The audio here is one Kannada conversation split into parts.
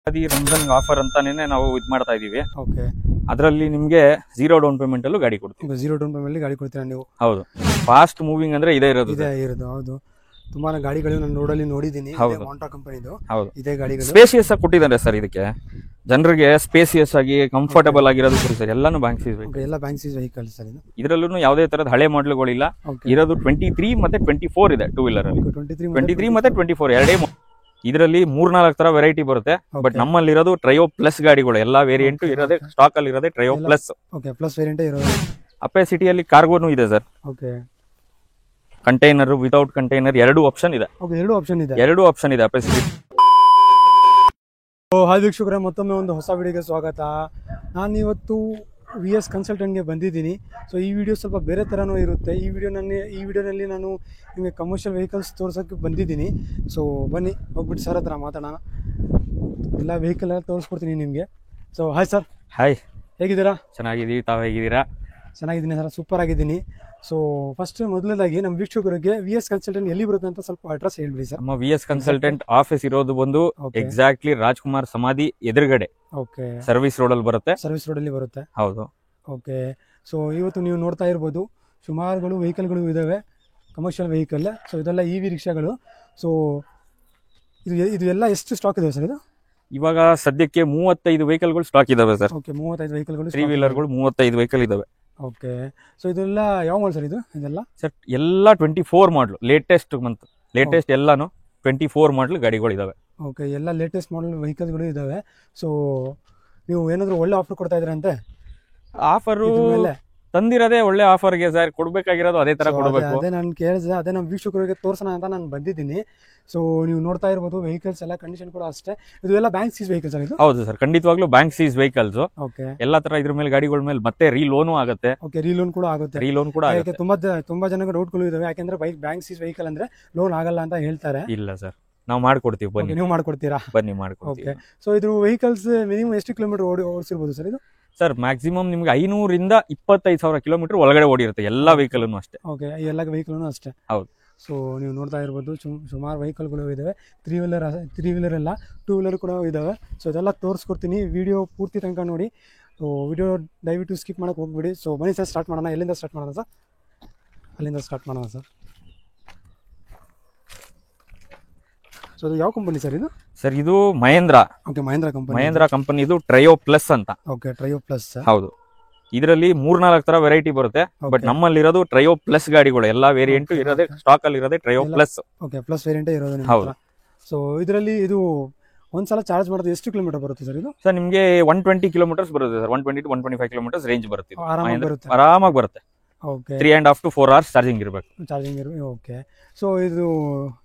ರಂಜಾನ್ ಆಫರ್ ಅಂತಾನೆ ನಾವು ಇದು ಮಾಡ್ತಾ ಇದೀವಿ. ಓಕೆ, ಅದರಲ್ಲಿ ನಿಮಗೆ 0 ಡೌನ್ ಪೇಮೆಂಟ್ ಅಲ್ಲೂ ಗಾಡಿ ಕೊಡ್ತೀವಿ. 0 ಡೌನ್ ಪೇಮೆಂಟ್ ಗಾಡಿ ಕೊಡ್ತೀರಾ ನೀವು? ಹೌದು, ಫಾಸ್ಟ್ ಮೂವಿಂಗ್ ಅಂದ್ರೆ ಇದೇ ಇರೋದು. ಹೌದು, ತುಂಬಾ ಗಾಡಿಗಳು ನಾನು ರೋಡಲ್ಲಿ ನೋಡಿದ್ದೀನಿ. ಮಾಂಟ್ರಾ ಕಂಪನಿದು ಇದೇ ಗಾಡಿಗಳು ಸ್ಪೇಸಿಯಸ್ ಆಗಿ ಕೊಟ್ಟಿದ್ದಾರೆ ಸರ್. ಇದಕ್ಕೆ ಜನರಿಗೆ ಸ್ಪೇಸಿಯಸ್ ಆಗಿ ಕಂಫರ್ಟಬಲ್ ಆಗಿರೋದು ಸರ್. ಎಲ್ಲಾನು ಬ್ಯಾಂಕ್ ಸೀಸ್ ವೆಹಿಕಲ್, ಎಲ್ಲ ಬ್ಯಾಂಕ್ ಸೀಸ್ ವೆಹಿಕಲ್ ಸರ್. ಇದು ಇದರಲ್ಲೂ ಯಾವುದೇ ತರದ ಹಳೆ ಮಾಡೆಲ್ಗಳಿಲ್ಲ. ಇರೋದು 23 ಮತ್ತೆ 24 ಇದೆ ಟೂ ವೀಲರ್ ಅಲ್ಲಿ. 23 ಮತ್ತೆ 24 ಎರಡೇ. ಇದರಲ್ಲಿ 3-4 ತರ ವೆರೈಟಿ ಬರುತ್ತೆ. ಬಟ್ ನಮ್ಮಲ್ಲಿ ಇರೋದು ಟ್ರಯೋ ಪ್ಲಸ್ ಗಾಡಿಗಳು. ಎಲ್ಲಾ ವೇರಿಯಂಟ್ ಇರೋದೇ ಸ್ಟಾಕ್ ಅಲ್ಲಿ ಇರೋದೇ trio plus. Okay, plus variant ಇರೋದು. ಅಪೆ ಸಿಟಿಯಲ್ಲಿ ಕಾರ್ಗೋನು ಇದೆ sir. Okay, container without container ಎರಡು ಆಪ್ಷನ್ ಇದೆ. ಓಕೆ, ಎರಡು ಆಪ್ಷನ್ ಇದೆ ಅಪೆ ಸಿಟಿ. ಹಾಯ್ ವೀಕ್ಷಕರೇ, ಮತ್ತೊಮ್ಮೆ ಒಂದು ಹೊಸ ವಿಡಿಯೋಗೆ ಸ್ವಾಗತ. ನಾನು ಇವತ್ತು VS ಕನ್ಸಲ್ಟೆಂಟ್ಗೆ ಬಂದಿದ್ದೀನಿ. ಸೊ ಈ ವಿಡಿಯೋ ಸ್ವಲ್ಪ ಬೇರೆ ಥರನೂ ಇರುತ್ತೆ. ಈ ವಿಡಿಯೋನಲ್ಲಿ ನಾನು ನಿಮಗೆ ಕಮರ್ಷಿಯಲ್ ವೆಹಿಕಲ್ಸ್ ತೋರ್ಸೋಕ್ಕೆ ಬಂದಿದ್ದೀನಿ. ಸೊ ಬನ್ನಿ ಹೋಗ್ಬಿಟ್ಟು ಸರ್ ಹತ್ರ ಮಾತಾಡೋಣ. ಎಲ್ಲ ವೆಹಿಕಲ್ ಎಲ್ಲ ತೋರಿಸ್ಕೊಡ್ತೀನಿ ನಿಮಗೆ. So hi sir. ಹಾಯ್, ಹೇಗಿದ್ದೀರಾ? ಚೆನ್ನಾಗಿದ್ದೀವಿ, ತಾವು ಹೇಗಿದ್ದೀರಾ? ಚೆನ್ನಾಗಿದ್ದೀನಿ ಸರ್, ಸೂಪರ್ ಆಗಿದ್ದೀನಿ. ಸೊ ಫಸ್ಟ್ ಮೊದಲನೇದಾಗಿ ನಮ್ಮ ವೀಕ್ಷಕರಿಗೆ VS ಕನ್ಸಲ್ಟೆಂಟ್ ಎಲ್ಲಿ ಬರುತ್ತೆ ಅಂತ ಸ್ವಲ್ಪ ಅಡ್ರೆಸ್ ಹೇಳ್ಬಿಡಿ ಸರ್. ನಮ್ಮ VS ಕನ್ಸಲ್ಟೆಂಟ್ ಆಫೀಸ್ ಇರೋದು ಬಂದು ಎಕ್ಸಾಕ್ಟ್ಲಿ ರಾಜ್ಕುಮಾರ್ ಸಮಾಧಿ ಎದುರುಗಡೆ. ಓಕೆ, ಸರ್ವಿಸ್ ರೋಡ್ ಅಲ್ಲಿ ಬರುತ್ತೆ. ಸರ್ವಿಸ್ ರೋಡ್ ಅಲ್ಲಿ ಬರುತ್ತೆ. ಹೌದು. ಓಕೆ, ಸೊ ಇವತ್ತು ನೀವು ನೋಡ್ತಾ ಇರ್ಬೋದು ಸುಮಾರುಗಳು ವೆಹಿಕಲ್ಗಳು ಇದಾವೆ, ಕಮರ್ಷಿಯಲ್ ವೆಹಿಕಲ್. ಸೊ ಇದೆಲ್ಲ EV ರಿಕ್ಷಾಗಳು. ಸೊ ಇದು ಎಲ್ಲ ಎಷ್ಟು ಸ್ಟಾಕ್ ಇದೆ ಸರ್? ಇದು ಇವಾಗ ಸದ್ಯಕ್ಕೆ 35 ವೆಹಿಕಲ್ಗಳು ಸ್ಟಾಕ್ ಇದಾವೆ ಸರ್. ಓಕೆ, 35 ವೆಹಿಕಲ್ಗಳು, 3 ವೀಲರ್ಗಳು 35 ವೆಹಿಕಲ್ ಇದಾವೆ. ಓಕೆ, ಸೊ ಇದೆಲ್ಲ ಯಾವ ಮಾಡಲ್ ಸರ್? ಇದೆಲ್ಲ ಸರ್ ಎಲ್ಲ 24 ಮಾಡಲ್, ಲೇಟೆಸ್ಟ್ ಎಲ್ಲಾನು 24 ಮಾಡಲ್ ಗಾಡಿಗಳು ಇದಾವೆ. ಓಕೆ, ಎಲ್ಲ ಲೇಟೆಸ್ಟ್ ಮಾಡಲ್ ವೆಹಿಕಲ್ಗಳು ಇದಾವೆ. ಸೊ ನೀವು ಏನಾದರೂ ಒಳ್ಳೆ ಆಫರ್ ಕೊಡ್ತಾ ಇದ್ರಂತೆ? ಆಫರು ತಂದಿರೋದೇ ಒಳ್ಳೆ ಆಫರ್ಗೆ ಸರ್, ಕೊಡ್ಬೇಕಾಗಿರೋದು ಅದೇ ತರ ಕೊಡಬೇಕು. ಅದೇ ನಾನು ಕೇಳಿದೆ, ಅದೇ ನಮ್ಮ ವೀಕ್ಷಕರಿಗೆ ತೋರ್ಸೋಣ ಅಂತ ನಾನು ಬಂದಿದ್ದೀನಿ. ಸೊ ನೀವು ನೋಡ್ತಾ ಇರ್ಬೋದು ವೆಹಿಕಲ್ಸ್ ಎಲ್ಲ ಕಂಡೀಷನ್ ಕೂಡ ಅಷ್ಟೇ. ಇದು ಎಲ್ಲ ಬ್ಯಾಂಕ್ ಸೀಸ್ ವೆಹಿಕಲ್ಸ್ ಇದು? ಹೌದು ಸರ್, ಖಂಡಿತವಾಗ್ಲೂ ಬ್ಯಾಂಕ್ ಸೀಸ್ ವೆಹಿಕಲ್ಸ್. ಓಕೆ, ಎಲ್ಲಾ ತರ ಇದ್ರ ಮೇಲೆ ಗಾಡಿಗಳ ಮೇಲೆ ಮತ್ತೆ ರೀಲೋನು ಆಗುತ್ತೆ. ಓಕೆ, ರೀಲೋನ್ ಕೂಡ ಆಗುತ್ತೆ. ತುಂಬಾ ಜನಕ್ಕೆ ಡೌಟ್ಗಳು ಇದಾವೆ. ಯಾಕಂದ್ರೆ ಬ್ಯಾಂಕ್ ಸೀಸ್ ವೆಹಿಕಲ್ ಅಂದ್ರೆ ಲೋನ್ ಆಗಲ್ಲ ಅಂತ ಹೇಳ್ತಾರೆ. ಇಲ್ಲ ಸರ್, ನಾವು ಮಾಡ್ಕೊಡ್ತೀವಿ, ಬನ್ನಿ. ನೀವು ಮಾಡ್ಕೊಡ್ತೀರಾ? ಬನ್ನಿ, ಮಾಡ್ಕೊಡ್ತೀವಿ. ಓಕೆ, ಸೊ ಇದು ವೆಹಿಕಲ್ಸ್ ಮಿನಿಮಮ್ ಎಷ್ಟು ಕಿಲೋಮೀಟರ್ ಓಡಿಸಿರ್ಬೋದು ಸರ್ ಇದು? ಸರ್ ಮ್ಯಾಕ್ಸಿಮಮ್ ನಿಮ್ಗೆ 500ರಿಂದ 25,000 ಕಿಲೋಮೀಟರ್ ಒಳಗಡೆ ಓಡಿರುತ್ತೆ ಎಲ್ಲ ವೆಹಿಕಲ್ ಅಷ್ಟೇ. ಓಕೆ, ಎಲ್ಲ ವೆಹಿಕಲ್ ಅಷ್ಟೇ. ಹೌದು. ಸೊ ನೀವು ನೋಡ್ತಾ ಇರ್ಬೋದು ಸುಮಾರು ವೆಹಿಕಲ್ಗಳು ಇದಾವೆ. 3 ವೀಲರ್ ಎಲ್ಲ 2 ವೀಲರ್ ಕೂಡ ಇದಾವೆ. ಸೊ ಇದೆಲ್ಲ ತೋರಿಸ್ಕೊಡ್ತೀನಿ, ವಿಡಿಯೋ ಪೂರ್ತಿ ತನಕ ನೋಡಿ. ಸೊ ವಿಡಿಯೋ ದಯವಿಟ್ಟು ಸ್ಕಿಪ್ ಮಾಡಕ್ಕೆ ಹೋಗ್ಬಿಡಿ. ಸೊ ಬನ್ನಿ ಸರ್, ಸ್ಟಾರ್ಟ್ ಮಾಡೋಣ. ಎಲ್ಲಿಂದ ಸ್ಟಾರ್ಟ್ ಮಾಡೋಣ ಸರ್? ಅಲ್ಲಿಂದ ಸ್ಟಾರ್ಟ್ ಮಾಡೋಣ ಸರ್. ಸೊ ಇದು ಯಾವ ಕಂಪನಿ ಸರ್ ಇದು? ಸರ್ ಇದು ಮಹೇಂದ್ರ. ಓಕೆ, ಮಹೇಂದ್ರ ಕಂಪನಿ ಇದು ಟ್ರಯೋ ಪ್ಲಸ್ ಅಂತ. Okay, trio plus. ಹೌದು. ಇದರಲ್ಲಿ 3-4 ತರ ವೆರೈಟಿ ಬರುತ್ತೆ. ಬಟ್ ನಮ್ಮಲ್ಲಿ ಇರೋದು ಟ್ರಯೋ ಪ್ಲಸ್ ಗಾಡಿಗಳು. ಎಲ್ಲಾ ವೇರಿಯಂಟ್ ಇರೋದೇ ಸ್ಟಾಕ್ ಅಲ್ಲಿ ಇರೋದೇ trio plus. Okay, plus variant ಇರೋದು. ಹೌದು. ಸೊ ಇದರಲ್ಲಿ ಇದು ಒಂದ್ಸಲ ಚಾರ್ಜ್ ಮಾಡೋದು ಎಷ್ಟು ಕಿಲೋಮೀಟರ್ ಬರುತ್ತೆ ಸರ್ ಇದು? ಸರ್ ನಿಮಗೆ 120 ಕಿಲೋಮೀಟರ್ಸ್ ಬರುತ್ತೆ ಸರ್. 120 to 125 ಕಿಲೋಮೀಟರ್ಸ್ ರೇಂಜ್ ಬರುತ್ತೆ. ಆರಾಮಾಗಿ ಬರುತ್ತೆ. ಓಕೆ, 3.5 to 4 hours ಚಾರ್ಜಿಂಗ್ ಇರಬೇಕು. ಓಕೆ, ಸೊ ಇದು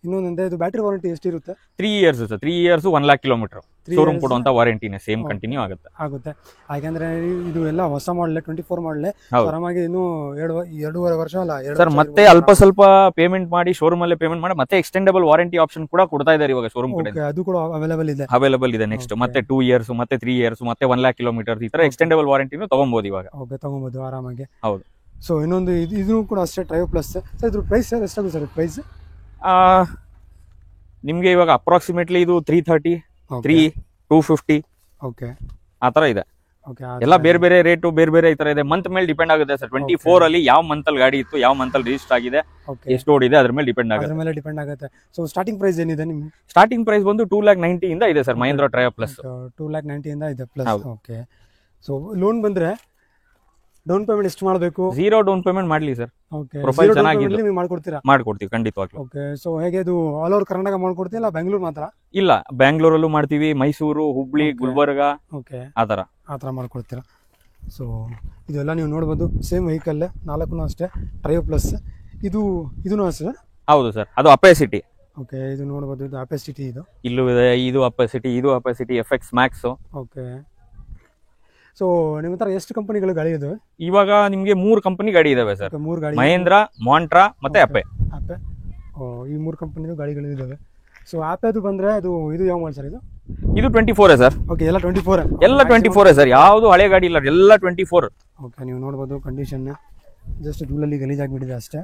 ಇನ್ನೊಂದಂದ್ರೆ ಇದು ಬ್ಯಾಟರಿ ವಾರಂಟಿ ಎಷ್ಟಿರುತ್ತೆ? 3 years sir. 3 years 1 lakh kilometre showroom ಕೊಡುವಂತ ವಾರಂಟಿನೇ ಸೇಮ್ ಕಂಟಿನ್ಯೂ ಆಗುತ್ತೆ. ಯಾಕಂದ್ರೆ ಇದು ಎಲ್ಲ ಹೊಸ ಮಾಡಲ್ 24 ಮಾಡಲ್. ಆರಾಮಾಗಿ ಇನ್ನು 2.5 ವರ್ಷ ಅಲ್ಲ ಸರ್. ಮತ್ತೆ ಅಲ್ಪ ಸ್ವಲ್ಪ ಪೇಮೆಂಟ್ ಮಾಡಿ ಶೋರೂಮ್ ಅಲ್ಲೇ ಪೇಮೆಂಟ್ ಮಾಡಿ ಮತ್ತೆ ಎಕ್ಸ್ಟೆಂಡಬಲ್ ವಾರಂಟಿ ಆಪ್ಷನ್ ಕೂಡ ಕೊಡ್ತಾ ಇದ್ದಾರೆ ಇವಾಗ ಶೋರೂಮ್ ಕಡೆ. ಅದು ಕೂಡ ಅವೈಲೇಬಲ್ ಇದೆ. ನೆಕ್ಸ್ಟ್ ಮತ್ತೆ 2 years ಮತ್ತೆ 3 years ಮತ್ತೆ 1 lakh ಕಿಲೋಮೀಟರ್ ಈ ತರ ಎಕ್ಸ್ಟೆಂಡಬಲ್ ವಾರಂಟಿನೂ ತಗೊಬಹುದು ಇವಾಗ. ಓಕೆ, ತಗೊಬಹುದು ಆರಾಮಾಗಿ. ಹೌದು. ಸೊ ಇನ್ನೊಂದು ಇದು ಕೂಡ ಅಷ್ಟೇ ಟ್ರಯೋ ಪ್ಲಸ್. ಸರ್ ಇದ್ರ ಪ್ರೈಸ್ ಎಷ್ಟಾಗುತ್ತೆ ಸರ್? ಪ್ರೈಸ್ ನಿಮ್ಗೆ ಇವಾಗ ಅಪ್ರಾಕ್ಸಿಮೇಟ್ಲಿ ಇದು 330, 250 ಓಕೆ ಆ ತರ ಇದೆ. ಎಲ್ಲ ಬೇರೆ ಬೇರೆ ರೇಟು ಬೇರೆ ಬೇರೆ ಈ ತರ ಇದೆ. ಮಂತ್ ಮೇಲೆ ಡಿಪೆಂಡ್ ಆಗುತ್ತೆ ಸರ್. 24 ಅಲ್ಲಿ ಯಾವ ಮಂತ್ ಅಲ್ಲಿ ಗಾಡಿ ಇತ್ತು, ಯಾವ ಮಂತ್ ಅಲ್ಲಿ ರಿಜಿಸ್ಟರ್ ಆಗಿದೆ, ಎಷ್ಟು ಓಡಿದೆ ಅದ್ರ ಮೇಲೆ ಡಿಪೆಂಡ್ ಆಗುತ್ತೆ. ಸೊ ಸ್ಟಾರ್ಟಿಂಗ್ ಪ್ರೈಸ್ ಏನಿದೆ ನಿಮ್ಗೆ? ಸ್ಟಾರ್ಟಿಂಗ್ ಪ್ರೈಸ್ ಬಂದು 2,90,000 ಇಂದ ಇದೆ ಸರ್. ಮಹೇಂದ್ರ ಟ್ರಯೋ ಪ್ಲಸ್ 2,90,000 ಇಂದ ಇದೆ ಪ್ಲಸ್. ಓಕೆ, ಸೊ ಲೋನ್ ಬಂದ್ರೆ ಡೌನ್ ಪೇಮೆಂಟ್ ಎಷ್ಟು ಮಾಡಬೇಕು? 0 ಡೌನ್ ಪೇಮೆಂಟ್ ಮಾಡ್ಲಿ ಸರ್. ಓಕೆ, ಪ್ರೊಫೈಲ್ ಚೆನ್ನಾಗಿದೆ, ನೀವು ಮಾಡ್ಕೊಡ್ತೀರಾ? ಮಾಡ್ಕೊಡ್ತೀವಿ ಖಂಡಿತವಾಗ್ಲೂ. ಓಕೆ, ಸೊ ಹೇಗೆ ಇದು ಆಲ್ ಓವರ್ ಕರ್ನಾಟಕ ಮಾಡ್ಕೊಡ್ತೀರಾ ಇಲ್ಲ ಬೆಂಗಳೂರು ಮಾತ್ರ? ಇಲ್ಲ, ಬ್ಯಾಂಗ್ಳೂರಲ್ಲೂ ಮಾಡ್ತೀವಿ, ಮೈಸೂರು, ಹುಬ್ಳಿ, ಗುಲ್ಬರ್ಗ ಓಕೆ ಆ ತರ ಮಾಡ್ಕೊಡ್ತೀರಾ. ಸೊ ಇದೆಲ್ಲ ನೀವು ನೋಡ್ಬೋದು ಸೇಮ್ ವೆಹಿಕಲ್ 4 ಅಷ್ಟೇ ಟ್ರಯೋ ಪ್ಲಸ್. ಇದೂ ಅಷ್ಟೇ? ಹೌದು ಸರ್, ಅದು ಅಪೆ ಸಿಟಿ. ಓಕೆ, ಇದು ನೋಡ್ಬೋದು, ಇದು ಅಪೆ ಸಿಟಿ. ಇಲ್ಲೂ ಇದೆ, ಇದು Ape city, FX Max. Okay, so ನಿಮ್ಮ ಹತ್ರ ಎಷ್ಟು ಕಂಪನಿಗಳು ಗಾಡಿ ಇದಾವೆ ಇವಾಗ? ನಿಮಗೆ 3 ಕಂಪನಿ ಗಾಡಿ ಇದಾವೆ ಸರ್. 3 ಗಾಡಿ, ಮಹೇಂದ್ರ, ಮಾಂಟ್ರಾ ಮತ್ತೆ ಅಪೆ. ಈ 3 ಕಂಪನಿದು ಗಾಡಿಗಳು ಇದಾವೆ. ಸೊ ಆಪೆದು ಬಂದ್ರೆ ಇದು ಯಾವ ಮಾಡಲ್ ಸರ್? ಇದು 24 ಸರ್. ಓಕೆ, ಎಲ್ಲ 24 ಎಲ್ಲ 24 ಸರ್. ಯಾವುದು ಹಳೆ ಗಾಡಿ ಇಲ್ಲ, ಎಲ್ಲ 24. ಓಕೆ, ನೀವು ನೋಡ್ಬೋದು ಕಂಡೀಷನ್ ಜಸ್ಟ್ ಧೂಳಲ್ಲಿ ಗಲೀಜಾಗ್ಬಿಟ್ಟಿದೆ ಅಷ್ಟೇ.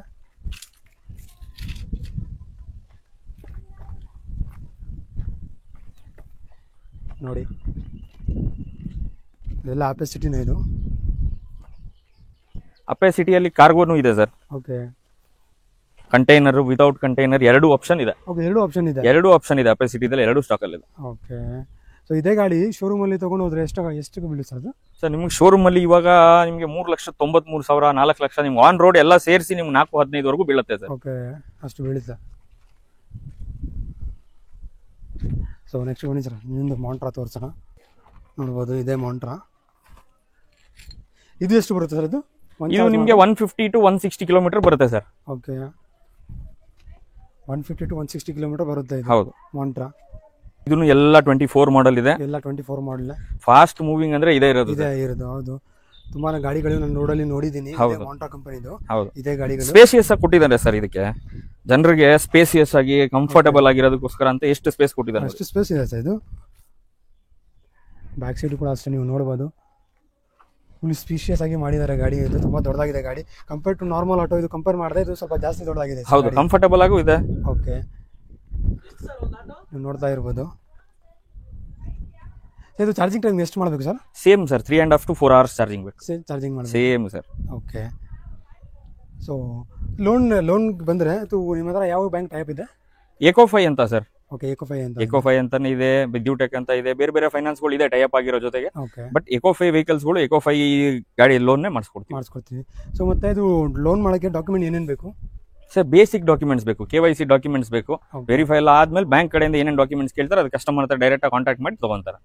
ನೋಡಿ, ಇದೆಲ್ಲ ಅಪೆ ಸಿಟಿನೇ ಇದು. ಅಪೆ ಸಿಟಿಯಲ್ಲಿ ಕಾರ್ಗೋನು ಇದೆ sir. Okay, container without container ಎರಡು ಆಪ್ಷನ್ ಇದೆ. ಓಕೆ, ಎರಡು ಆಪ್ಷನ್ ಇದೆ. ಎರಡು ಆಪ್ಷನ್ ಇದೆ ಅಪೆ ಸಿಟಿದಲ್ಲಿ, ಎರಡು ಸ್ಟಾಕ್ ಅಲ್ಲಿ ಇದೆ. ಓಕೆ, ಸೊ ಇದೇ ಗಾಡಿ ಶೋರೂಮಲ್ಲಿ ತೊಗೊಂಡು ಹೋದ್ರೆ ಎಷ್ಟು ಬೀಳುತ್ತೆ ಸರ್ ಅದು? ಸರ್ ನಿಮ್ಗೆ ಶೋರೂಮ್ ಅಲ್ಲಿ ಇವಾಗ ನಿಮಗೆ 3,93,000 4 ಲಕ್ಷ ನಿಮ್ಗೆ ಆನ್ ರೋಡ್ ಎಲ್ಲ ಸೇರಿಸಿ ನಿಮ್ಗೆ 4,15 ವರೆಗೂ ಬೀಳುತ್ತೆ ಸರ್. ಓಕೆ, ಅಷ್ಟು ಬೀಳುತ್ತೆ. ಸೊ ನೆಕ್ಸ್ಟ್ ಬನ್ನಿ ಸರ್, ಇನ್ನೊಂದು ಮಾಂಟ್ರಾ ತೋರಿಸೋಣ. ನೋಡ್ಬೋದು, ಇದೇ ಮಾಂಟ್ರಾ. ಇದು ಎಷ್ಟು ಬರುತ್ತೆ ಸರ್ ಇದು? ಇದು ನಿಮಗೆ 150 to 160 ಕಿಲೋಮೀಟರ್ ಬರುತ್ತೆ ಸರ್. ಓಕೆ, 150 to 160 ಕಿಲೋಮೀಟರ್ ಬರುತ್ತೆ ಇದು. ಹೌದು, ಮಾಂಟ್ರಾ. ಇದನ್ನು ಎಲ್ಲ 24 ಮಾಡಲ್ ಇದೆ. ಎಲ್ಲ 24 ಮಾಡಲ್. ಫಾಸ್ಟ್ ಮೂವಿಂಗ್ ಅಂದ್ರೆ ಇದೇ ಇರೋದು. ಹೌದು, ತುಂಬಾ ಗಾಡಿಗಳು ನಾನು ರೋಡಲ್ಲಿ ನೋಡಿದ್ದೀನಿ. ಮಾಂಟ್ರಾ ಕಂಪನಿದು. ಹೌದು, ಇದೇ ಗಾಡಿಗಳು ಸ್ಪೇಸಿಯಸ್ ಆಗಿ ಕೊಟ್ಟಿದ್ದಾರೆ ಸರ್. ಇದಕ್ಕೆ ಜನರಿಗೆ ಸ್ಪೇಸಿಯಸ್ ಆಗಿ ಕಂಫರ್ಟಬಲ್ ಆಗಿರೋದಕ್ಕೋಸ್ಕರ ಅಂತ ಎಷ್ಟು ಸ್ಪೇಸ್ ಕೊಟ್ಟಿದ್ದಾರೆ. ಅಷ್ಟು ಸ್ಪೇಸ್ ಇದೆ ಸರ್ ಇದು. ಬ್ಯಾಕ್ ಸೈಡ್ ಕೂಡ ಅಷ್ಟೇ ನೀವು ನೋಡ್ಬೋದು, ಫುಲ್ ಸ್ಪೇಷಿಯಸ್ ಆಗಿ ಮಾಡಿದ್ದಾರೆ ಗಾಡಿ. ಇದು ತುಂಬಾ ದೊಡ್ಡದಾಗಿದೆ ಗಾಡಿ. ಕಂಪೇರ್ ಟು ನಾರ್ಮಲ್ ಆಟೋ ಇದು ಕಂಪೇರ್ ಮಾಡಿದ್ರೆ ಇದು ಸ್ವಲ್ಪ ಜಾಸ್ತಿ ದೊಡ್ಡದಾಗಿದೆ. ಹೌದು, ಕಂಫರ್ಟಬಲ್ ಆಗೂ ಇದೆ. ಓಕೆ, ನೀವು ನೋಡ್ತಾ ಇರ್ಬೋದು. ಇದು ಚಾರ್ಜಿಂಗ್ ಟೈಮ್ ಎಷ್ಟು ಮಾಡಬೇಕು sir? Same sir, 3.5 to 4 hours charging ಬೇಕು. ಚಾರ್ಜಿಂಗ್ ಮಾಡಿ same sir. Okay, so loan ಬಂದರೆ ನಿಮ್ಮ ಹತ್ರ ಯಾವ ಬ್ಯಾಂಕ್ ಟೈಪ್ ಇದೆ? ಎಕೋಫೈ ಅಂತ ಸರ್. ಓಕೆ, ಎಕೋಫೈ ಅಂತಾನೆ ಇದೆ, ವಿದ್ಯುಟೆಕ್ ಅಂತ ಇದೆ, ಬೇರೆ ಬೇರೆ ಫೈನಾನ್ಸ್ ಗಳು ಇದೆ ಟೈಪ್ ಆಗಿರೋ ಜೊತೆಗೆ. ಓಕೆ, ಬಟ್ ಎಕೋಫೈ ವೆಹಿಕಲ್ಸ್ ಗಳು ಎಕೋಫೈ ಗಾಡಿ ಲೋನ್ ಮಾಡಿಸ್ಕೊಡ್ತೀವಿ. ಸೊ ಮತ್ತೆ ಇದು ಲೋನ್ ಮಾಡೋಕ್ಕೆ ಡಾಕ್ಯುಮೆಂಟ್ ಏನೇನು ಬೇಕು ಸರ್? ಬೇಸಿಕ್ ಡಾಕ್ಯುಮೆಂಟ್ಸ್ ಬೇಕು, KYC ಡಾಕ್ಯುಮೆಂಟ್ಸ್ ಬೇಕು. ವೆರಿಫೈ ಎಲ್ಲ ಆದ್ಮೇಲೆ ಬ್ಯಾಂಕ್ ಕಡೆಯಿಂದ ಏನೇನು ಡಾಕ್ಯುಮೆಂಟ್ಸ್ ಕೇಳ್ತಾರೆ ಅದು ಕಸ್ಟಮರ್ ಹತ್ರ ಡೈರೆಕ್ಟ್ ಆಗಿ ಕಾಂಟ್ಯಾಕ್ಟ್ ಮಾಡಿ ತಗೊಂತಾರೆ.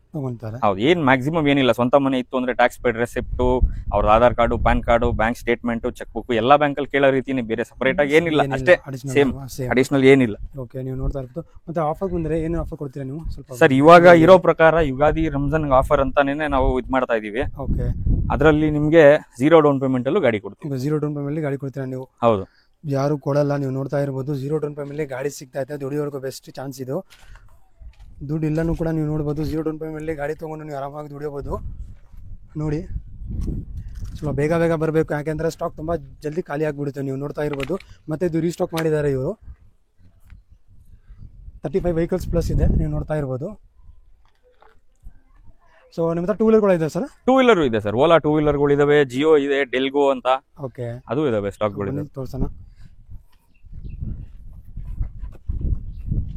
ಹೌದು, ಏನ್ ಮ್ಯಾಕ್ಸಿಮಮ್ ಏನಿಲ್ಲ. ಸ್ವಂತ ಮನೆ ಇತ್ತು ಅಂದ್ರೆ ಟ್ಯಾಕ್ಸ್ ಪೇಡ್ ರೆಸಿಪ್ಟು, ಅವ್ರ Aadhaar card, PAN card, bank statement, cheque book ಎಲ್ಲ ಬ್ಯಾಂಕಲ್ಲಿ ಕೇಳೋ ರೀತಿನೇ, ಬೇರೆ ಸಪರೇಟ್ ಆಗಿ ಏನಿಲ್ಲ, ಅಷ್ಟೇ ಸೇಮ್ ಅಡಿಷನಲ್ ಏನಿಲ್ಲ. ಓಕೆ, ನೀವು ನೋಡ್ತಾ ಇರ್ಬೋದು. ಮತ್ತೆ ಆಫರ್ ಬಂದ್ರೆ ಏನು ಆಫರ್ ಕೊಡ್ತೀರಾ ನೀವು ಸ್ವಲ್ಪ? ಸರ್ ಇವಾಗ ಇರೋ ಪ್ರಕಾರ ಯುಗಾದಿ ರಂಜಾನ್ ಆಫರ್ ಅಂತಾನೆ ನಾವು ಇದು ಮಾಡ್ತಾ ಇದೀವಿ. ಓಕೆ, ಅದರಲ್ಲಿ ನಿಮಗೆ 0 ಡೌನ್ ಪೇಮೆಂಟ್ ಅಲ್ಲೂ ಗಾಡಿ ಕೊಡ್ತೀವಿ. 0 ಡೌನ್ ಪೇಮೆಂಟ್ ಗಾಡಿ ಕೊಡ್ತೀರಾ ನೀವು? ಹೌದು, ಯಾರು ಕೊಡಲ್ಲ. ನೀವು ನೋಡ್ತಾ ಇರ್ಬೋದು, 0 ಡೌನ್ ಪೇಮೆಂಟ್ ಗಾಡಿ ಸಿಗ್ತಾ ಇದೆ. ದುಡಿಯೋರ್ಗು ಬೆಸ್ಟ್ ಚಾನ್ಸ್ ಇದು. ದುಡ್ಡು ಇಲ್ಲನೂ ಕೂಡ ನೀವು ನೋಡ್ಬೋದು, 0 ಡೌನ್ ಪೇಮೆಂಟ್ ಗಾಡಿ ತೊಗೊಂಡು ನೀವು ಆರಾಮಾಗಿ ದುಡಿಯೋಬೋದು. ನೋಡಿ, ಸ್ವಲ್ಪ ಬೇಗ ಬರಬೇಕು, ಯಾಕೆಂದರೆ ಸ್ಟಾಕ್ ತುಂಬ ಜಲ್ದಿ ಖಾಲಿ ಆಗಿಬಿಡುತ್ತೆ. ನೀವು ನೋಡ್ತಾ ಇರ್ಬೋದು. ಮತ್ತು ಇದು ರೀಸ್ಟಾಕ್ ಮಾಡಿದ್ದಾರೆ ಇವರು. 35 ವೆಹಿಕಲ್ಸ್ ಪ್ಲಸ್ ಇದೆ, ನೀವು ನೋಡ್ತಾ ಇರ್ಬೋದು. ಸೊ ನಿಮ್ಮ ಹತ್ರ 2 ವೀಲರ್ಗಳು ಇದೆ ಸರ್? 2 ವೀಲರ್ ಇದೆ ಸರ್. ಓಲಾ 2 ವೀಲರ್ಗಳು ಇದಾವೆ, ಜಿಯೋ ಇದೆ, ಡೆಲ್ಗೋ ಅಂತ. ಓಕೆ, ಅದು ಇದಾವೆ ಸ್ಟಾಕ್ಗಳು. ತೋರ್ಸೋಣ.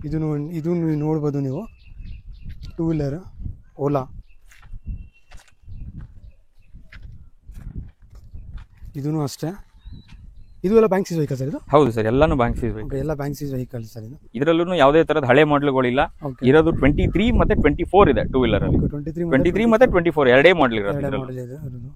ಇದು ನೀವು ನೋಡ್ಬೋದು ನೀವು, 2 ವೀಲರ್ ಓಲಾ. ಇದೂ ಅಷ್ಟೇ. ಇದು ಎಲ್ಲ ಬ್ಯಾಂಕ್ ಸೀಸ್ ವೆಹಿಕಲ್ ಸರ್ ಇದು? ಹೌದು ಸರ್, ಎಲ್ಲಾನು ಬ್ಯಾಂಕ್ ಸೀಸ್ ವೆಹಿಕಲ್. ಎಲ್ಲ ಬ್ಯಾಂಕ್ ಸೀಸ್ ವೆಹಿಕಲ್ ಸರ್ ಇದು. ಇದರಲ್ಲೂ ಯಾವುದೇ ತರದ ಹಳೆ ಮಾಡಲ್ಗಳಿಲ್ಲ. ಇರೋದು 23 ಮತ್ತೆ 24 ಇದೆ 2 ವೀಲರ್ ಅಲ್ಲಿ. 23 ಮತ್ತೆ 24 ಎರಡೇ ಮಾಡಲ್ ಇರೋದು.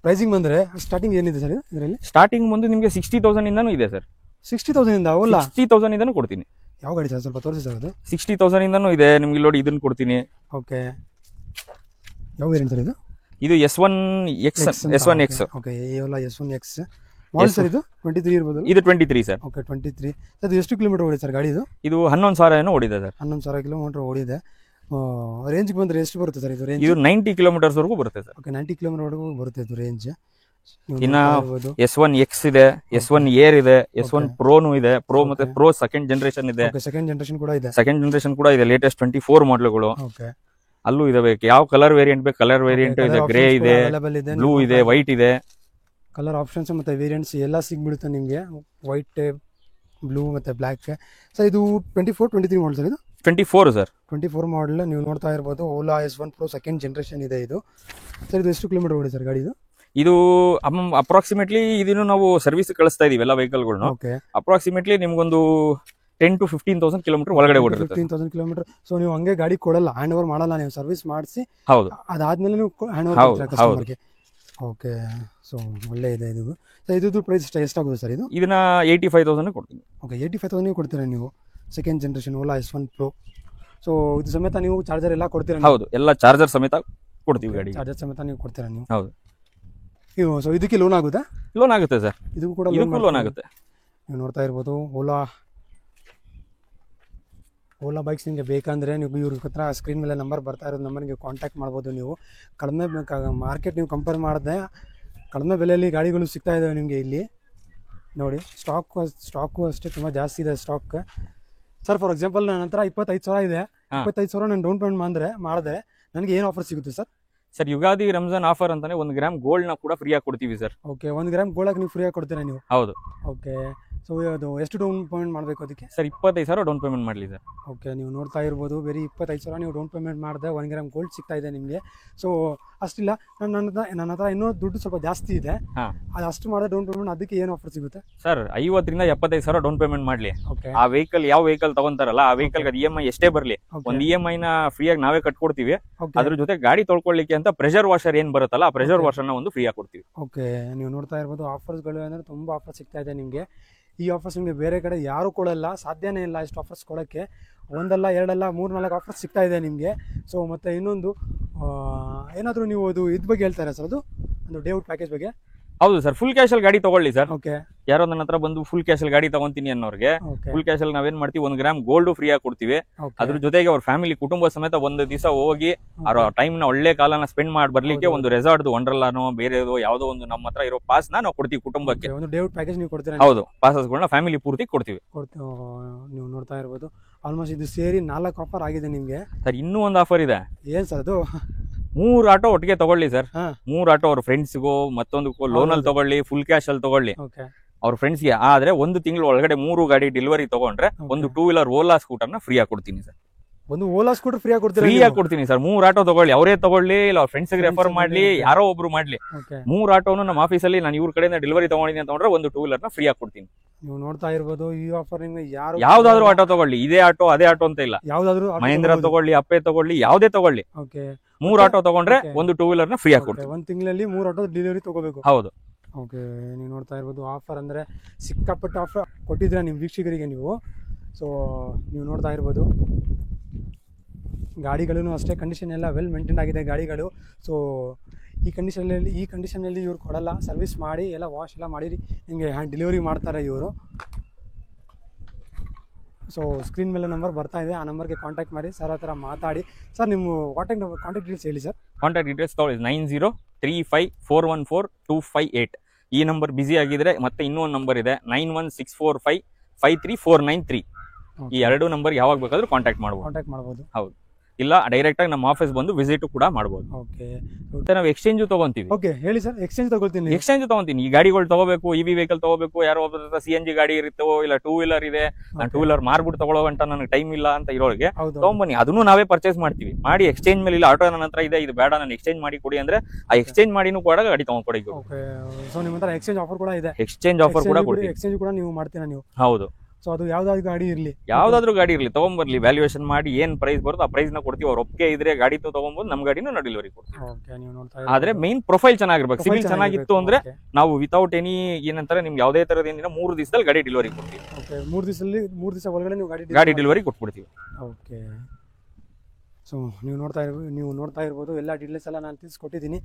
ಪ್ರೈಸಿಂಗ್ ಬಂದ್ರೆ ಸ್ಟಾರ್ಟಿಂಗ್ ಏನಿದೆ ಸರ್ ಇದರಲ್ಲಿ? ಸ್ಟಾರ್ಟಿಂಗ್ ಬಂದು ನಿಮಗೆ 60,000 ಇಂದನೂ ಇದೆ ಸರ್. 60,000 ಇಂದ? ಓಲಾ 60,000 ಇಂದನೂ ಕೊಡ್ತೀನಿ. ಯಾವ ಗಾಡಿ ಸರ್ ಸ್ವಲ್ಪ ತೋರಿಸಿ ಸರ್ ಅದು? 60,000 ಇಂದನೂ ಇದೆ ನಿಮ್ಗೆ. ನೋಡಿ, ಇದನ್ನ ಕೊಡ್ತೀನಿ. ಓಕೆ, ಯಾವ ವೇರಿಯಂಟ್ ಸರ್ ಇದು? ಇದು S1X. Okay, Ola S1X model sir. ಇದು 23 ಇರ್ಬೋದು? ಇದು 23 ಸರ್. ಓಕೆ, 23. ಅದು ಎಷ್ಟು ಕಿಲೋಮೀಟರ್ ಓಡಿದೆ ಸರ್ ಗಾಡಿ ಇದು? ಇದು 11,000 ಏನೋ ಓಡಿದೆ ಸರ್. 11,000 ಕಿಲೋಮೀಟರ್ ಓಡಿದೆ. ರೇಂಜ್ ಬಂದ್ರೆ ಎಷ್ಟು ಬರುತ್ತೆ ಸರ್ ಇದು? ರೇಂಜ್ ಇದು 90 ಕಿಲೋಮೀಟರ್ಸ್ ವರೆಗೂ ಬರುತ್ತೆ ಸರ್. ಓಕೆ, 90 ಕಿಲೋಮೀಟರ್ ವರೆಗೂ ಬರುತ್ತೆ ಇದು ರೇಂಜ್. ಇನ್ನ S1X ಇದೆ, S1 Air ಇದೆ, S1 Proನು ಇದೆ. ಪ್ರೋ ಮತ್ತೆ ಪ್ರೋ ಸೆಕೆಂಡ್ ಜನರೇಷನ್ ಇದೆ. ಸೆಕೆಂಡ್ ಜನರೇಷನ್ ಕೂಡ ಇದೆ. ಲೇಟೆಸ್ಟ್ 24 ಮಾಡಲ್ಗಳು. ಓಕೆ, ಅಲ್ಲೂ ಇದಾವೆ. ಯಾವ ಕಲರ್ ವೇರಿಯಂಟ್ ಬೇಕು ಕಲರ್ ವೇರಿಯಂಟ್ ಇದೆ. ಗ್ರೇ ಇದೆ, ಬ್ಲೂ ಇದೆ, ವೈಟ್ ಇದೆ. ಕಲರ್ ಆಪ್ಷನ್ಸ್ ಮತ್ತೆ ವೇರಿಯಂಟ್ಸ್ ಎಲ್ಲ ಸಿಗ್ಬಿಡುತ್ತೆ ನಿಮಗೆ. ವೈಟ್, ಬ್ಲೂ ಮತ್ತೆ ಬ್ಲ್ಯಾಕ್. ಸರ್ ಇದು 24, 23 ಮಾಡಲ್ ಸರ್ ಇದು? 24 ಸರ್. 24 ಮಾಡಲ್ ನೀವು ನೋಡ್ತಾ ಇರ್ಬೋದು. Ola S1 Pro second generation ಇದೆ ಇದು. ಸರ್ ಇದು ಎಷ್ಟು ಕಿಲೋಮೀಟರ್ ಓಡಿ ಸರ್ ಗಾಡಿ ಇದು? ಇದು ಅಪ್ರಾಕ್ಸಿಮೇಟ್ಲಿ ಇದನ್ನು ನಾವು ಸರ್ವಿಸ್ ಕಳಿಸ್ತಾ ಇದೀವಿ ಎಲ್ಲ ವೆಹಿಕಲ್ಗಳನ್ನ. ಅಪ್ರಾಕ್ಸಿಮೇಟ್ಲಿ ನಿಮ್ಗೊಂದು 10 to 15,000 ಕಿಲೋಮೀಟರ್ ಒಳಗಡೆ ಓಡಿರುತ್ತೆ. 15,000 ಕಿಲೋಮೀಟರ್. ಸೊ ನೀವು ಹಂಗೆ ಗಾಡಿ ಕೊಡಲ್ಲ, ಹ್ಯಾಂಡ್ ಓವರ್ ಮಾಡಲ್ಲ, ನೀವು ಸರ್ವಿಸ್ ಮಾಡಿಸಿ. ಹೌದು, ಅದಾದ್ಮೇಲೆ ನೀವು ಹ್ಯಾಂಡ್ ಓವರ್ ಮಾಡ್ತೀರಾ ಕಸ್ಟಮರ್ಗೆ. ಓಕೆ, ಸೊ ಒಳ್ಳೆ ಇದೆ ಇದು. ಸೊ ಇದು ಪ್ರೈಸ್ ಎಷ್ಟಾಗುತ್ತೆ ಸರ್ ಇದು? ಇದನ್ನ 85,000 ಕೊಡ್ತೀನಿ. ಓಕೆ, 85,000 ಕೊಡ್ತೀರಾ ನೀವು? Second generation Ola S1 Pro. So ಇದು ಸಮೇತ ನೀವು ಚಾರ್ಜರ್ ಎಲ್ಲ ಕೊಡ್ತೀರಾ? ಹೌದು, ಎಲ್ಲ ಚಾರ್ಜರ್ ಸಮೇತ ಕೊಡ್ತೀವಿ ಗಾಡಿ. ಚಾರ್ಜರ್ ಸಮೇತ ನೀವು ಕೊಡ್ತೀರಾ ನೀವು? ಹೌದು. ಸೊ ಇದಕ್ಕೆ ಲೋನ್ ಆಗುತ್ತಾ? ಲೋನ್ ಆಗುತ್ತೆ ಸರ್. ಇದಕ್ಕೂ ಕೂಡ ಲೋನ್ ಆಗುತ್ತೆ. ನೀವು ನೋಡ್ತಾ ಇರ್ಬೋದು. ಓಲಾ ಬೈಕ್ಸ್ ನಿಮಗೆ ಬೇಕಂದರೆ ನೀವು ಇವ್ರ ಹತ್ರ ಸ್ಕ್ರೀನ್ ಮೇಲೆ ನಂಬರ್ ಬರ್ತಾ ಇರೋದು ನಂಬರ್ಗೆ ಕಾಂಟ್ಯಾಕ್ಟ್ ಮಾಡ್ಬೋದು. ನೀವು ಕಡಿಮೆ ಮಾರ್ಕೆಟ್ ನೀವು ಕಂಪೇರ್ ಮಾಡಿದ್ರೆ ಕಡಿಮೆ ಬೆಲೆಯಲ್ಲಿ ಗಾಡಿಗಳು ಸಿಗ್ತಾ ಇದ್ದಾವೆ ನಿಮಗೆ ಇಲ್ಲಿ. ನೋಡಿ, ಸ್ಟಾಕು ಅಷ್ಟೇ ತುಂಬ ಜಾಸ್ತಿ ಇದೆ ಸ್ಟಾಕ್. ಸರ್ ಫಾರ್ ಎಕ್ಸಾಂಪಲ್ ನನ್ನ ಹತ್ರ 25,000 ಇದೆ, 25,000 ನಾನು ಡೌನ್ ಪೇಮೆಂಟ್ ಮಾಡಿದ್ರೆ ನನಗೆ ಏನು ಆಫರ್ ಸಿಗುತ್ತೆ sir? Sir Ugadi Ramzan offer ಅಂತಾನೆ 1 ಗ್ರಾಮ್ ಗೋಲ್ಡ್ ನ ಕೂಡ ಫ್ರೀ ಆಗಿ ಕೊಡ್ತೀವಿ ಸರ್. ಓಕೆ, 1 ಗ್ರಾಮ್ ಗೋಲ್ಡ್ ನೀವು ಫ್ರೀ ಆಗಿ ಕೊಡ್ತೀರಾ ನೀವು? ಹೌದು. ಓಕೆ, ಸೊ ಅದು ಎಷ್ಟು ಡೌನ್ ಪೇಮೆಂಟ್ ಮಾಡಬೇಕು ಅದಕ್ಕೆ? ಸರ್ 25,000 ಡೌನ್ ಪೇಮೆಂಟ್ ಮಾಡಲಿ ಸರ್. ಓಕೆ, ನೀವು ನೋಡ್ತಾ ಇರ್ಬೋದು, ಬರೀ 25,000 ನೀವು ಡೌನ್ ಪೇಮೆಂಟ್ ಮಾಡಿದ್ರೆ 1 ಗ್ರಾಮ್ ಗೋಲ್ಡ್ ಸಿಗ್ತಾ ಇದೆ ನಿಮಗೆ. ಸೊ ಅಷ್ಟಿಲ್ಲ, ನನ್ನ ಹತ್ರ ಇನ್ನೂ ದುಡ್ಡು ಸ್ವಲ್ಪ ಜಾಸ್ತಿ ಇದೆ, ಅದು ಅಷ್ಟು ಮಾಡಿದ್ರೆ ಡೌನ್ ಪೇಮೆಂಟ್ ಅದಕ್ಕೆ ಏನು ಆಫರ್ ಸಿಗುತ್ತೆ ಸರ್? 50,000 ರಿಂದ 75,000 ಡೌನ್ ಪೇಮೆಂಟ್ ಮಾಡಲಿ. ಓಕೆ, ಆ ವೆಹಿಕಲ್ ಯಾವ ವೆಹಿಕಲ್ ತಗೊಂತಾರಲ್ಲ ಆ ವೆಹಿಕಲ್ EMI ಎಷ್ಟೇ ಬರಲಿ, ಒಂದು EMI ನ ಫ್ರೀ ಆಗಿ ನಾವೇ ಕಟ್ಕೊಡ್ತೀವಿ. ಅದ್ರ ಜೊತೆ ಗಾಡಿ ತೊಳ್ಕೊಳ್ಳಿಕ್ಕೆ ಅಂತ ಪ್ರೆಷರ್ ವಾಷರ್ ಏನ್ ಬರುತ್ತಲ್ಲ ಆ ಪ್ರೆಷರ್ ವಾಷರ್ ನ ಒಂದು ಫ್ರೀ ಆಗಿ ಕೊಡ್ತೀವಿ. ಓಕೆ, ನೀವು ನೋಡ್ತಾ ಇರ್ಬೋದು ಆಫರ್ಸ್ಗಳು ಅಂದ್ರೆ ತುಂಬಾ ಆಫರ್ ಸಿಗ್ತಾ ಇದೆ ನಿಮಗೆ. ಈ ಆಫರ್ಸ್ ನಿಮಗೆ ಬೇರೆ ಕಡೆ ಯಾರು ಕೊಡಲ್ಲ, ಸಾಧ್ಯನೇ ಇಲ್ಲ ಇಷ್ಟು ಆಫರ್ಸ್ ಕೊಡೋಕ್ಕೆ. ಒಂದಲ್ಲ ಎರಡಲ್ಲ 3-4 ಆಫರ್ಸ್ ಸಿಗ್ತಾ ಇದೆ ನಿಮಗೆ. ಸೊ ಮತ್ತೆ ಇನ್ನೊಂದು ಏನಾದರೂ ನೀವು ಅದು ಇದ್ರ ಬಗ್ಗೆ ಹೇಳ್ತಾರೆ ಸರ್, ಅದು ಒಂದು ಡೇ ಔಟ್ ಪ್ಯಾಕೇಜ್ ಬಗ್ಗೆ? ಹೌದು ಸರ್, ಫುಲ್ ಕ್ಯಾಶ್ ಅಲ್ಲಿ ಗಾಡಿ ತಗೊಳ್ಳಿ ಸರ್. ಓಕೆ, ಯಾರೋ ನನ್ನ ಹತ್ರ ಬಂದು ಫುಲ್ ಕ್ಯಾಶ್ ಅಲ್ಲಿ ಗಾಡಿ ತಗೊಂತೀನಿ ಅನ್ನೋರ್ಗೆ ಫುಲ್ ಕ್ಯಾಶ್ ಅಲ್ಲಿ ನಾವೇನ್ ಮಾಡ್ತೀವಿ, 1 ಗ್ರಾಮ್ ಗೋಲ್ಡ್ ಫ್ರೀ ಆಗಿ ಕೊಡ್ತೀವಿ. ಅದ್ರ ಜೊತೆಗೆ ಅವ್ರ ಫ್ಯಾಮಿಲಿ ಕುಟುಂಬ ಸಮೇತ ಒಂದು ದಿವಸ ಹೋಗಿ ಅವ್ರ ಟೈಮ್ ನ ಒಳ್ಳೆ ಕಾಲನ ಸ್ಪೆಂಡ್ ಮಾಡಿ ಬರ್ಲಿಕ್ಕೆ ಒಂದು ರೆಸಾರ್ಟ್ ವಂಡರ್ಲಾನೋ ಬೇರೆದೋ ಯಾವ್ದೋ ಒಂದು ನಮ್ಮ ಹತ್ರ ಇರೋ ಪಾಸ್ ನಾವು ಕೊಡ್ತೀವಿ ಕುಟುಂಬಕ್ಕೆ. ಒಂದು ಡೇ ಔಟ್ ಪ್ಯಾಕೇಜ್ ನೀವು ಕೊಡ್ತೀರಾ? ಹೌದು, ಪಾಸಸ್ಗಳನ್ನ ಫ್ಯಾಮಿಲಿ ಪೂರ್ತಿ ಕೊಡ್ತೀವಿ. ನೀವು ನೋಡ್ತಾ ಇರ್ಬೋದು ಆಲ್ಮೋಸ್ಟ್ ಇದು ಸೇರಿ 4 ಆಫರ್ ಆಗಿದೆ ನಿಮ್ಗೆ. ಸರ್ ಇನ್ನೂ ಒಂದು ಆಫರ್ ಇದೆ. ಏನ್ ಸರ್ ಅದು? 3 ಆಟೋ ಒಟ್ಟಿಗೆ ತಗೊಳ್ಳಿ ಸರ್. 3 ಆಟೋ ಅವ್ರ ಫ್ರೆಂಡ್ಸ್ಗೂ ಮತ್ತೊಂದಕ್ಕೂ ಲೋನ್ ಅಲ್ಲಿ ತಗೊಳ್ಳಿ, ಫುಲ್ ಕ್ಯಾಶ್ ಅಲ್ಲಿ ತಗೊಳ್ಳಿ ಅವ್ರ ಫ್ರೆಂಡ್ಸ್ಗೆ. ಆದ್ರೆ 1 ತಿಂಗಳು ಒಳಗಡೆ 3 ಗಾಡಿ ಡೆಲಿವರಿ ತಗೊಂಡ್ರೆ ಒಂದು 2 ವೀಲರ್ ಓಲಾ ಸ್ಕೂಟರ್ ನ ಫ್ರೀ ಆಗಿ ಕೊಡ್ತೀನಿ ಸರ್. ಒಂದು ಓಲಾ ಸ್ಕೂಟರ್ ಫ್ರೀ ಆಗಿ ಕೊಡ್ತೀನಿ? ಫ್ರೀ ಆಗಿ ಕೊಡ್ತೀನಿ ಸರ್. 3 ಆಟೋ ತಗೊಳ್ಳಿ, ಅವರೇ ತಗೊಳ್ಳಿ ಇಲ್ಲ ಅವ್ರ ಫ್ರೆಂಡ್ಸ್ ರೆಫರ್ ಮಾಡ್ಲಿ, ಯಾರೋ ಒಬ್ರು ಮಾಡ್ಲಿ. 3 ಆಟೋನು ನಮ್ಮ ಆಫೀಸಲ್ಲಿ ನಾನು ಇವ್ರ ಕಡೆಯಿಂದ ಡೆಲಿವರಿ ತಗೊಂಡಿದ್ದೀನಿ ಅಂತಂದ್ರೆ ಒಂದು 2 ವೀಲರ್ ನ ಫ್ರೀ ಆಗಿ ಕೊಡ್ತೀನಿ. ನೀವು ನೋಡ್ತಾ ಇರ್ಬೋದು ಈ ಆಫರ್ ನಿಮ್ಗೆ ಯಾವ್ದಾದ್ರು ಆಟೋ ತಗೊಳ್ಳಿ, ಇದೇ ಆಟೋ ಅದೇ ಆಟೋ ಅಂತ ಇಲ್ಲ, ಯಾವ್ದಾದ್ರು ಮಹೇಂದ್ರ ತಗೊಳ್ಳಿ, ಅಪ್ಪೆ ತಗೊಳ್ಳಿ, ಯಾವ್ದೇ ತಗೊಳ್ಳಿ. 3 ಆಟೋ ತಗೊಂಡ್ರೆ ಒಂದು 2 ವೀಲರ್ ನ ಫ್ರೀ ಆಗಿ ಕೊಡ್ತೀನಿ. 1 ತಿಂಗಳಲ್ಲಿ 3 ಆಟೋ ಡೆಲಿವರಿ ತಗೋಬೇಕು? ಹೌದು. ಓಕೆ, ನೀವು ನೋಡ್ತಾ ಇರ್ಬೋದು ಆಫರ್ ಅಂದ್ರೆ ಸಿಕ್ಕಾಪಟ್ಟೆ ಆಫರ್ ಕೊಟ್ಟಿದ್ರೆ ನಿಮ್ಮ ವೀಕ್ಷಕರಿಗೆ ನೀವು. ಸೊ ನೀವು ನೋಡ್ತಾ ಇರ್ಬೋದು ಗಾಡಿಗಳೂ ಅಷ್ಟೇ ಕಂಡೀಷನ್ ಎಲ್ಲ ವೆಲ್ ಮೇಂಟೈನ್ ಆಗಿದೆ ಗಾಡಿಗಳು. ಸೊ ಈ ಕಂಡೀಷನಲ್ಲಿ ಇವ್ರು ಕೊಡಲ್ಲ, ಸರ್ವಿಸ್ ಮಾಡಿ ಎಲ್ಲ ವಾಶ್ ಎಲ್ಲ ಮಾಡಿ ನಿಮಗೆ ಡೆಲಿವರಿ ಮಾಡ್ತಾರೆ ಇವರು. ಸೊ ಸ್ಕ್ರೀನ್ ಮೇಲೆ ನಂಬರ್ ಬರ್ತಾ ಇದೆ, ಆ ನಂಬರ್ಗೆ ಕಾಂಟ್ಯಾಕ್ಟ್ ಮಾಡಿ ಸರ್ ಹತ್ರ ಮಾತಾಡಿ. ಸರ್ ನಿಮ್ಮ ಕಾಂಟ್ಯಾಕ್ಟ್ ಡೀಟೇಲ್ಸ್ ಹೇಳಿ ಸರ್. ಕಾಂಟ್ಯಾಕ್ಟ್ ಡೀಟೇಲ್ಸ್ ತಗೊಳ್ಳಿ 9035414258. ಈ ನಂಬರ್ ಬಿಸಿ ಆಗಿದ್ರೆ ಮತ್ತೆ ಇನ್ನೂ ಒಂದು ನಂಬರ್ ಇದೆ 9164553493. ಈ 2 ನಂಬರ್ ಯಾವಾಗ ಬೇಕಾದ್ರೂ ಕಾಂಟ್ಯಾಕ್ಟ್ ಮಾಡ್ಬೋದು. ಹೌದು, ಇಲ್ಲ ಡೈರೆಕ್ಟ್ ಆಗಿ ನಮ್ಮ ಆಫೀಸ್ ಬಂದು ವಿಸಿಟ್ ಕೂಡ ಮಾಡಬಹುದು. ಓಕೆ, ಮತ್ತೆ ನಾವು ಎಕ್ಸ್ಚೇಂಜ್ ತಗೊಂತೀವಿ. ಓಕೆ ಹೇಳಿ ಸರ್. ಎಕ್ಸ್ಚೇಂಜ್ ತಗೊಂತೀನಿ. ಈ ಗಾಡಿಗಳು ತಗೋಬೇಕು, EV ವೆಹಿಕಲ್ ತಗೋಬೇಕು, ಯಾರೋ ಒಬ್ಬರ CNG ಗಾಡಿ ಇರುತ್ತೋ ಇಲ್ಲ 2 ವೀಲರ್ ಇದೆ, ನಾನು 2 ವೀಲರ್ ಮಾರ್ಬಿಟ್ಟು ತಗೊಳ್ಳೋ ಗಂಟ ನನಗೆ ಟೈಮ್ ಇಲ್ಲ ಅಂತ ಇರೋರಿಗೆ ತಗೊಂಬನ್ನಿ, ಅದನ್ನು ನಾವೇ ಪರ್ಚೇಸ್ ಮಾಡ್ತೀವಿ. ಮಾಡಿ ಎಕ್ಸ್ಚೇಂಜ್ ಮೇಲೆ ಇಲ್ಲ ಆಟೋ ನನ್ನ ಹತ್ರ ಇದೆ ಇದು ಬೇಡ ನಾನು ಎಕ್ಸ್ಚೇಂಜ್ ಮಾಡಿ ಕೊಡಿ ಅಂದ್ರೆ ಆ ಎಕ್ಸ್ಚೇಂಜ್ ಮಾಡಿನೂ ಕೂಡ ಗಾಡಿ ತಗೊಂಡ್ಕೊಡಿ. ಸೊ ನಿಮ್ಮ ಹತ್ರ ಎಕ್ಸ್ಚೇಂಜ್ ಆಫರ್ ಕೂಡ ಇದೆ? ಎಕ್ಸ್ಚೇಂಜ್ ಆಫರ್ ಕೂಡ ಕೊಡ್ತೀವಿ. ಎಕ್ಸ್ಚೇಂಜ್ ಕೂಡ ನೀವು ಮಾಡ್ತೀರಾ ನೀವು? ಹೌದು. ಸೊ ಅದು ಯಾವ್ದಾದ್ರು ಗಾಡಿ ಇರಲಿ ತಗೊಂಡ್ಬರ್ಲಿ, ವ್ಯಾಲ್ಯೂಯೇಷನ್ ಮಾಡಿ ಏನ್ ಪ್ರೈಸ್ ಬರುತ್ತೋ ಆ ಪ್ರೈಸ್ ನ ಕೊಡ್ತೀವಿ. ಅವ್ರ ಒಪ್ಪಿಗೆ ಇದ್ರೆ ಗಾಡಿ ತಗೊಂಡ್ಬೋದು, ನಮ್ ಗಾಡಿನ ನಾವು ಡೆಲಿವರಿ ಕೊಡ್ತೀವಿ. ಆದ್ರೆ ಮೈನ್ ಪ್ರೊಫೈಲ್ ಚೆನ್ನಾಗಿರ್ಬೇಕು. ಸಿವಿಲ್ ಚೆನ್ನಾಗಿತ್ತು ಅಂದ್ರೆ ನಾವು ವಿತೌಟ್ ಎನಿ ಏನಂತಾರೆ ನಿಮ್ಗೆ ಯಾವುದೇ ತರದ ಏನಿಲ್ಲ 3 ದಿವಸದಲ್ಲಿ ಗಾಡಿ ಡೆಲಿವರಿ ಕೊಡ್ತೀವಿ. 3 ದಿವಸ ಒಳಗಡೆ ನೀವು ಗಾಡಿ ಡೆಲಿವರಿ ಕೊಟ್ಬಿಡ್ತೀವಿ. ಓಕೆ, ಸೊ ನೀವು ನೋಡ್ತಾ ಇರ್ಬೋದು ಎಲ್ಲ ಡೀಟೇಲ್ಸ್ ಎಲ್ಲ ನಾನು ತಿಳಿಸ್ಕೊಟ್ಟಿದ್ದೀನಿ.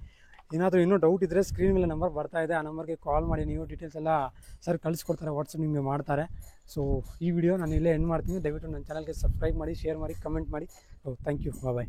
ಏನಾದರೂ ಇನ್ನೂ ಡೌಟ್ ಇದ್ದರೆ ಸ್ಕ್ರೀನ್ ಮೇಲೆ ನಂಬರ್ ಬರ್ತಾ ಇದೆ, ಆ ನಂಬರ್ಗೆ ಕಾಲ್ ಮಾಡಿ ನೀವು ಡೀಟೇಲ್ಸ್ ಎಲ್ಲ ಸರ್ ಕಳಿಸ್ಕೊಡ್ತಾರೆ, ವಾಟ್ಸಪ್ ನಿಮಗೆ ಮಾಡ್ತಾರೆ. ಸೊ ಈ ವಿಡಿಯೋ ನಾನು ಇಲ್ಲೇ ಎಂಡ್ ಮಾಡ್ತೀನಿ. ದಯವಿಟ್ಟು ನನ್ನ ಚಾನಲ್ಗೆ ಸಬ್ಸ್ಕ್ರೈಬ್ ಮಾಡಿ, ಶೇರ್ ಮಾಡಿ, ಕಮೆಂಟ್ ಮಾಡಿ. Thank you, bye.